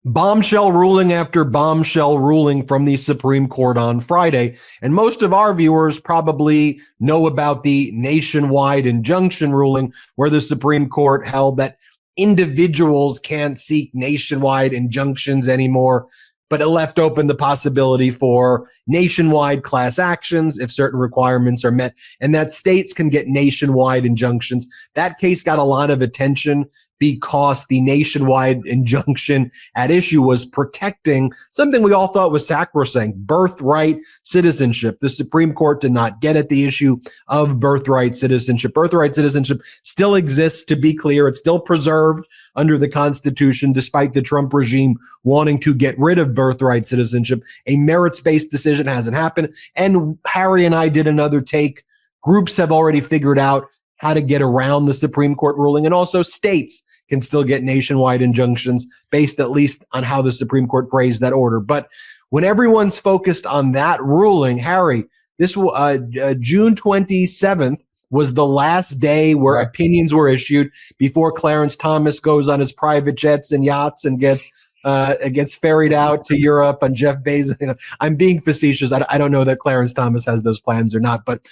Bombshell ruling after bombshell ruling from the Supreme Court on Friday. And most of our viewers probably know about the nationwide injunction ruling, where the Supreme Court held that individuals can't seek nationwide injunctions anymore, but it left open the possibility for nationwide class actions if certain requirements are met, and that states can get nationwide injunctions. That case got a lot of attention because the nationwide injunction at issue was protecting something we all thought was sacrosanct: birthright citizenship. The Supreme Court did not get at the issue of birthright citizenship. Birthright citizenship still exists, to be clear. It's still preserved under the Constitution, despite the Trump regime wanting to get rid of birthright citizenship. A merits-based decision hasn't happened. And Harry and I did another take. Groups have already figured out how to get around the Supreme Court ruling, and also states can still get nationwide injunctions based at least on how the Supreme Court phrased that order. But when everyone's focused on that ruling, Harry, this June 27th was the last day where opinions were issued before Clarence Thomas goes on his private jets and yachts and gets ferried out to Europe, and Jeff Bezos. You know, I'm being facetious. I don't know that Clarence Thomas has those plans or not, but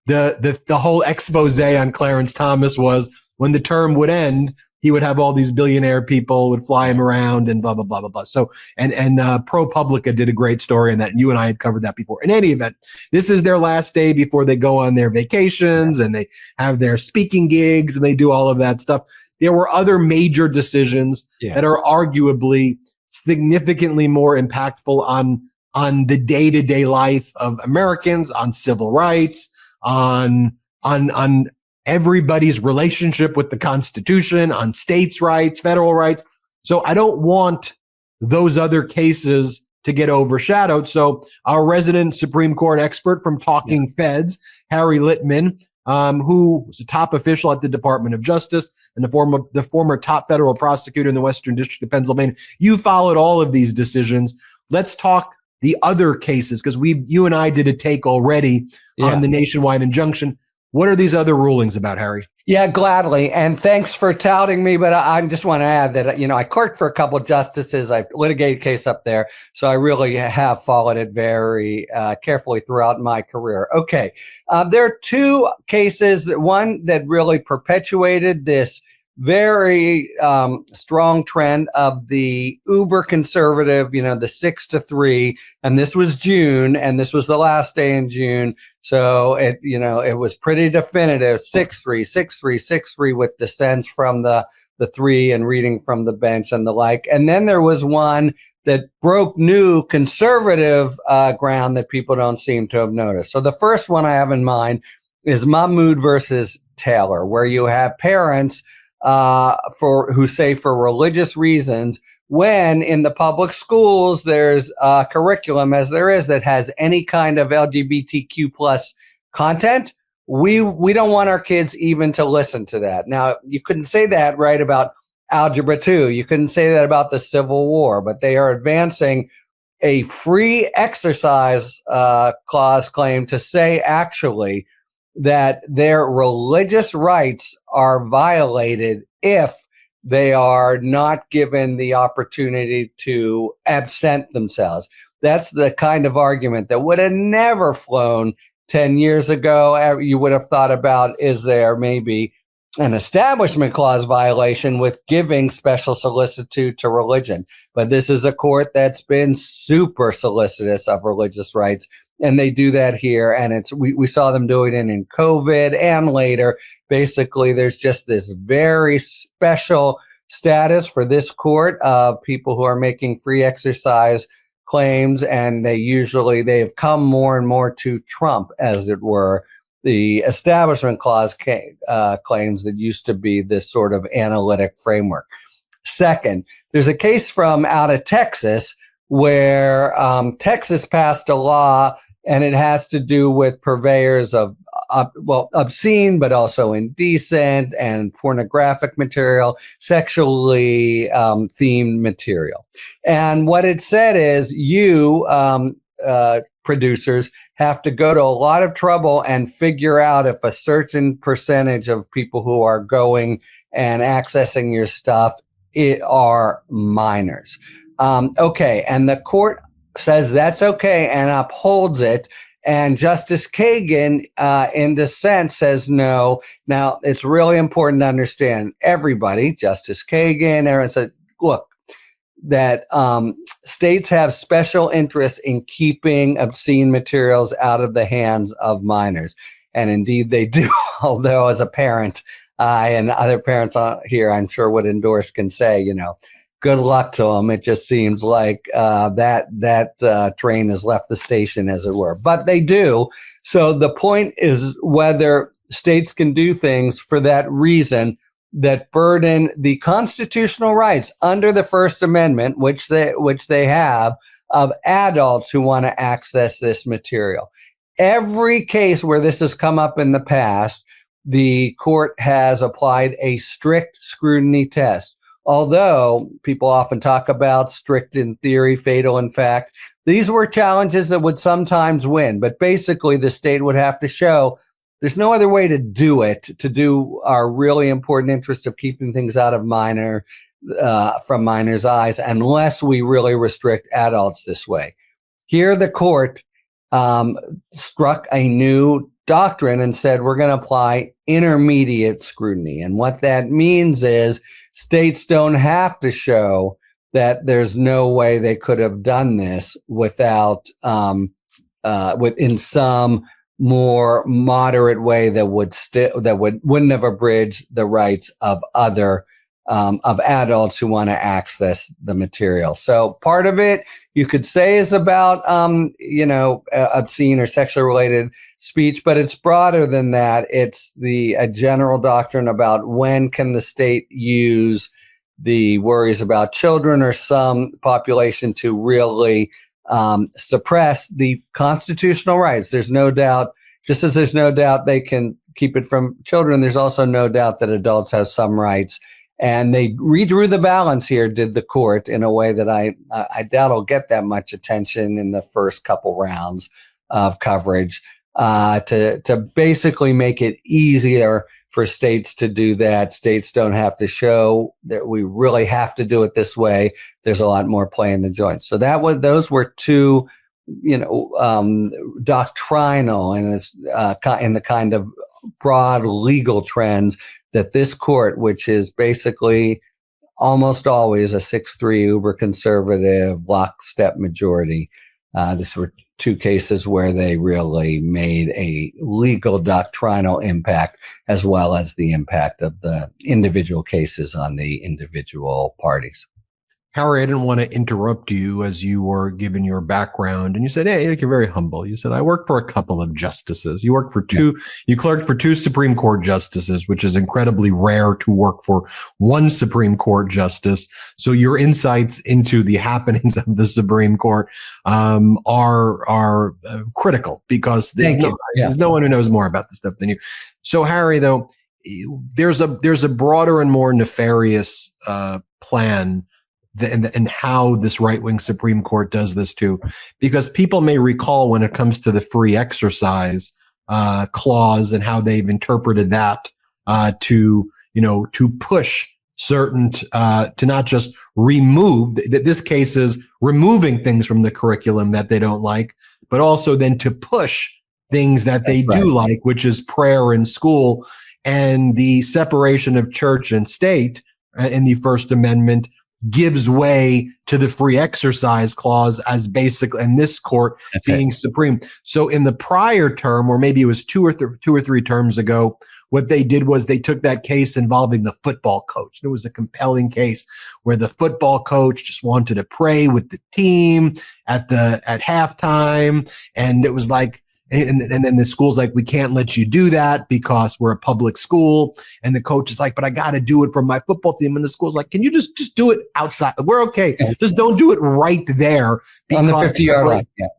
the whole expose on Clarence Thomas was when the term would end, he would have all these billionaire people would fly him around and blah, blah, blah, blah, blah. So, and ProPublica did a great story on that. And you and I had covered that before. In any event, this is their last day before they go on their vacations and they have their speaking gigs and they do all of that stuff. There were other major decisions that are arguably significantly more impactful on the day-to-day life of Americans, on civil rights, on everybody's relationship with the Constitution, on states' rights, federal rights. So I don't want those other cases to get overshadowed. So our resident Supreme Court expert from Talking Feds, Harry Litman, who was a top official at the Department of Justice and the former top federal prosecutor in the Western District of Pennsylvania. You followed all of these decisions. Let's talk the other cases, because you and I did a take already on the nationwide injunction. What are these other rulings about, Harry? Yeah, gladly. And thanks for touting me. But I just want to add that, I clerked for a couple of justices. I've litigated a case up there. So I really have followed it very carefully throughout my career. Okay. There are two cases, one that really perpetuated this very strong trend of the uber conservative, the 6-3, and this was June, and this was the last day in June. So it was pretty definitive, 6-3, 6-3, 6-3, with dissents from the three and reading from the bench and the like. And then there was one that broke new conservative ground that people don't seem to have noticed. So the first one I have in mind is Mahmoud versus Taylor, where you have parents who say for religious reasons, when in the public schools there's a curriculum, as there is, that has any kind of LGBTQ plus content, we don't want our kids even to listen to that. Now, you couldn't say that right about Algebra 2. You couldn't say that about the Civil War, but they are advancing a free exercise clause claim to say actually that their religious rights are violated if they are not given the opportunity to absent themselves. That's the kind of argument that would have never flown 10 years ago. You would have thought about, is there maybe an establishment clause violation with giving special solicitude to religion? But this is a court that's been super solicitous of religious rights. And they do that here, and we saw them do it in COVID and later. Basically, there's just this very special status for this court of people who are making free exercise claims, and they've come more and more to trump, as it were, the establishment clause claims that used to be this sort of analytic framework. Second, there's a case from out of Texas where Texas passed a law, and it has to do with purveyors of obscene, but also indecent and pornographic material, sexually themed material. And what it said is producers have to go to a lot of trouble and figure out if a certain percentage of people who are going and accessing your stuff are minors. Okay, and the court says that's okay and upholds it. And Justice Kagan, in dissent, says no. Now, it's really important to understand everybody, Justice Kagan, everyone said, look, that states have special interest in keeping obscene materials out of the hands of minors. And indeed they do, although as a parent, and other parents here, I'm sure would endorse, can say, good luck to them. It just seems like that train has left the station, as it were. But they do. So the point is whether states can do things for that reason that burden the constitutional rights under the First Amendment, which they have, of adults who want to access this material. Every case where this has come up in the past, the court has applied a strict scrutiny test. Although people often talk about strict in theory, fatal in fact, these were challenges that would sometimes win. But basically, the state would have to show there's no other way to do it, to do our really important interest of keeping things out of from minors' eyes, unless we really restrict adults this way. Here, the court struck a new doctrine and said we're going to apply intermediate scrutiny. And what that means is states don't have to show that there's no way they could have done this without, in some more moderate way that wouldn't have abridged the rights of other of adults who want to access the material. So part of it you could say is about obscene or sexually related speech, but it's broader than that. It's a general doctrine about when can the state use the worries about children or some population to really suppress the constitutional rights. There's no doubt, just as there's no doubt they can keep it from children, there's also no doubt that adults have some rights. And they redrew the balance here, did the court, in a way that I doubt will get that much attention in the first couple rounds of coverage, to basically make it easier for states to do that. States don't have to show that we really have to do it this way. There's a lot more play in the joints. So those were two, doctrinal and in the kind of broad legal trends that this court, which is basically almost always a 6-3 uber conservative lockstep majority, this were two cases where they really made a legal doctrinal impact as well as the impact of the individual cases on the individual parties. Harry, I didn't want to interrupt you as you were giving your background, and you said, "Hey, you're very humble." You said, "I worked for a couple of justices." You worked for two. You clerked for two Supreme Court justices, which is incredibly rare to work for one Supreme Court justice. So your insights into the happenings of the Supreme Court are critical, because there's no one who knows more about this stuff than you. So, Harry, though, there's a broader and more nefarious plan. And how this right-wing Supreme Court does this too, because people may recall when it comes to the free exercise clause and how they've interpreted that to push certain to not just remove. This case is removing things from the curriculum that they don't like, but also then to push things that they do like, which is prayer in school and the separation of church and state in the First Amendment. Gives way to the free exercise clause as basically, and this court being supreme. So in the prior term, or maybe it was two or three terms ago, what they did was they took that case involving the football coach. It was a compelling case where the football coach just wanted to pray with the team at halftime, and it was like, and then the school's like, we can't let you do that because we're a public school. And the coach is like, but I got to do it for my football team. And the school's like, can you just do it outside? We're okay. Just don't do it right there. On the 50-yard line. Yeah.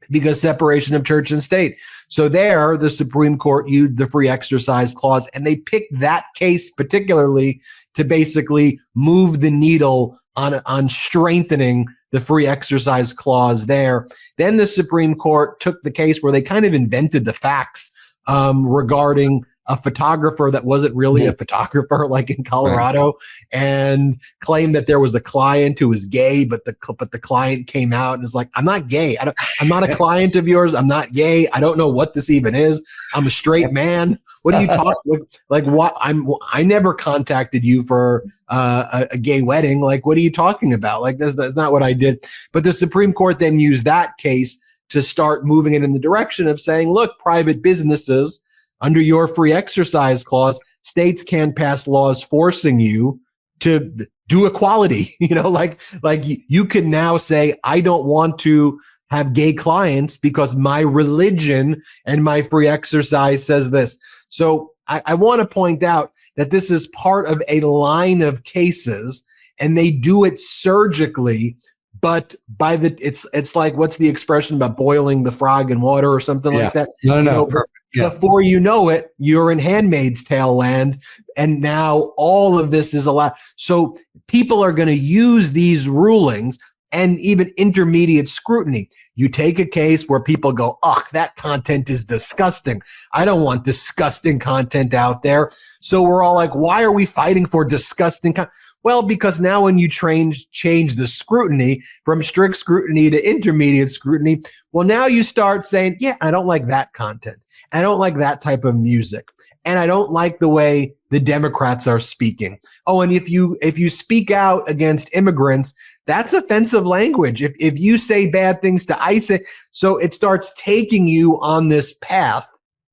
Because separation of church and state. So there, the Supreme Court used the free exercise clause, and they picked that case particularly to basically move the needle on strengthening the free exercise clause there. Then the Supreme Court took the case where they kind of invented the facts regarding a photographer that wasn't really a photographer, like in Colorado, and claimed that there was a client who was gay, but the client came out and is like, "I'm not gay. I'm not a client of yours. I'm not gay. I don't know what this even is. I'm a straight man. What are you talking like? What? I never contacted you for a gay wedding. Like, what are you talking about? Like, that's not what I did." But the Supreme Court then used that case to start moving it in the direction of saying, look, private businesses, under your free exercise clause, states can pass laws forcing you to do equality. Like you can now say, I don't want to have gay clients because my religion and my free exercise says this. So I want to point out that this is part of a line of cases, and they do it surgically. But it's like, what's the expression about boiling the frog in water or something like that? No. Perfect. Yeah. Before you know it, you're in Handmaid's Tale land, and now all of this is allowed. So people are going to use these rulings and even intermediate scrutiny. You take a case where people go, ugh, that content is disgusting. I don't want disgusting content out there. So we're all like, why are we fighting for disgusting content? Well, because now when you change the scrutiny from strict scrutiny to intermediate scrutiny, well, now you start saying, yeah, I don't like that content. I don't like that type of music. And I don't like the way the Democrats are speaking. Oh, and if you speak out against immigrants, that's offensive language. If you say bad things to ICE, so it starts taking you on this path,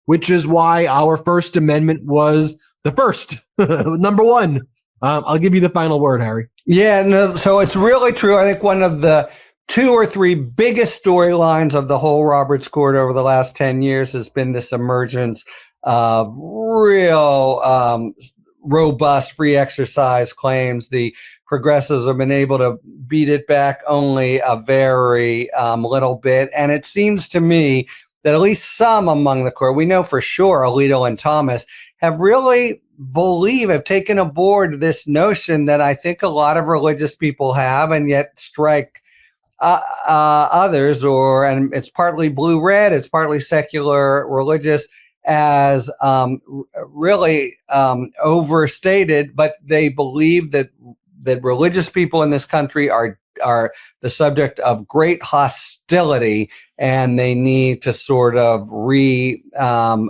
which is why our First Amendment was the first, number one. I'll give you the final word, Harry. Yeah, no, so it's really true. I think one of the 2 or 3 biggest storylines of the whole Roberts Court over the last 10 years has been this emergence of real robust free exercise claims. The progressives have been able to beat it back only a very little bit. And it seems to me that at least some among the court, we know for sure Alito and Thomas, have really have taken aboard this notion that I think a lot of religious people have, and yet strike others, and it's partly blue-red, it's partly secular religious, as really overstated, but they believe that religious people in this country are the subject of great hostility, and they need to sort of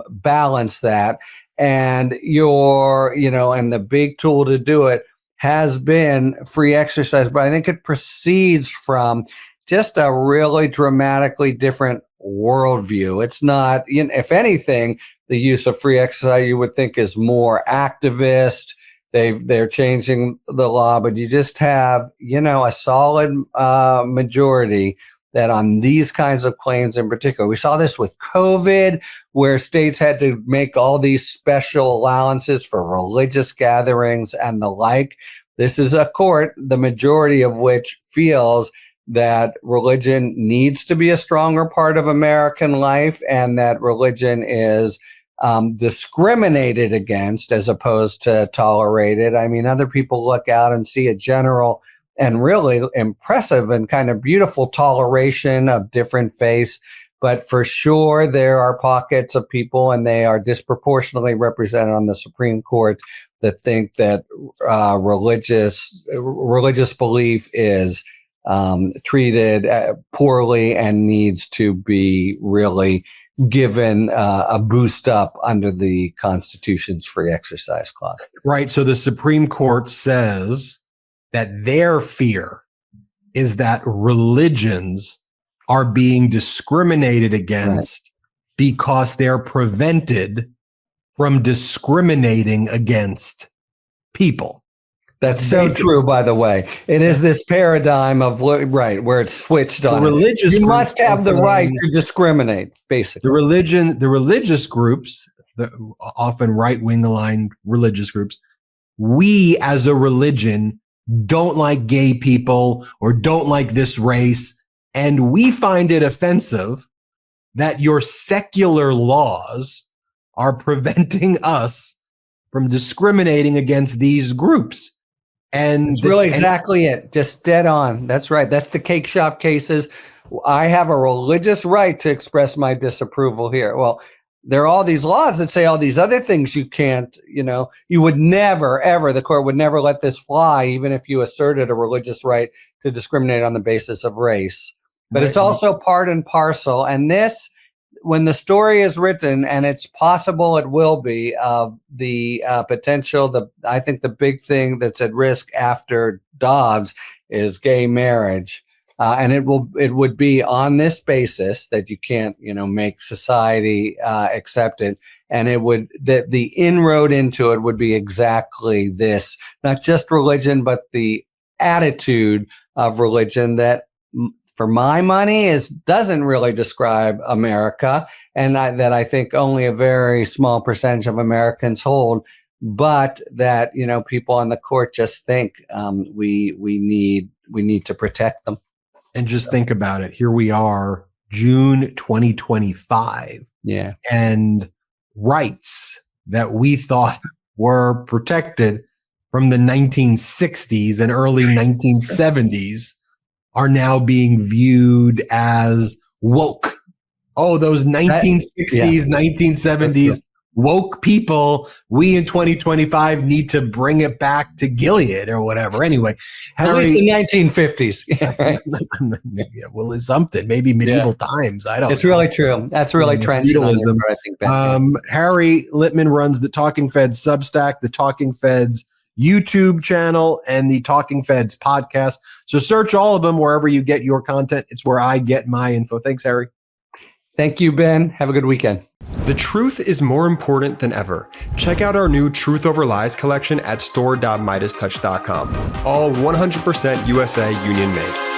balance that. And and the big tool to do it has been free exercise, but I think it proceeds from just a really dramatically different worldview. It's not, if anything, the use of free exercise you would think is more activist. They're changing the law, but you just have, a solid majority that on these kinds of claims in particular. We saw this with COVID, where states had to make all these special allowances for religious gatherings and the like. This is a court, the majority of which feels that religion needs to be a stronger part of American life, and that religion is discriminated against as opposed to tolerated. I mean, other people look out and see a general and really impressive and kind of beautiful toleration of different faiths. But for sure, there are pockets of people, and they are disproportionately represented on the Supreme Court, that think that religious belief is treated poorly and needs to be really given a boost up under the Constitution's free exercise clause. Right. So the Supreme Court says that their fear is that religions are being discriminated against because they're prevented from discriminating against people. That's so true, by the way. It is this paradigm of where it's switched on. You must have the right to discriminate, basically. The religious groups, the often right-wing aligned religious groups, we as a religion don't like gay people or don't like this race, and we find it offensive that your secular laws are preventing us from discriminating against these groups. And it's really exactly it. Just dead on. That's right. That's the cake shop cases. I have a religious right to express my disapproval here. Well, there are all these laws that say all these other things you can't, you would never, ever, the court would never let this fly, even if you asserted a religious right to discriminate on the basis of race. But it's also part and parcel. And this, when the story is written, and it's possible it will be, of the potential, I think the big thing that's at risk after Dobbs is gay marriage. And it would be on this basis that you can't, make society accept it. And the inroad into it would be exactly this, not just religion, but the attitude of religion that, for my money, doesn't really describe America, and that I think only a very small percentage of Americans hold, but that, people on the court just think we need to protect them. And just think about it. Here we are, June 2025. Yeah. And rights that we thought were protected from the 1960s and early 1970s are now being viewed as woke. Oh, those 1960s, 1970s woke people, we in 2025 need to bring it back to Gilead or whatever. Anyway, Harry, at least the 1950s. Yeah, well, it's something, maybe medieval times. I don't know. It's really true. That's really trenchant. I think. Harry Litman runs the Talking Feds Substack, the Talking Feds YouTube channel, and the Talking Feds podcast. So search all of them wherever you get your content. It's where I get my info. Thanks, Harry. Thank you, Ben. Have a good weekend. The truth is more important than ever. Check out our new Truth Over Lies collection at store.meidastouch.com. All 100% USA union made.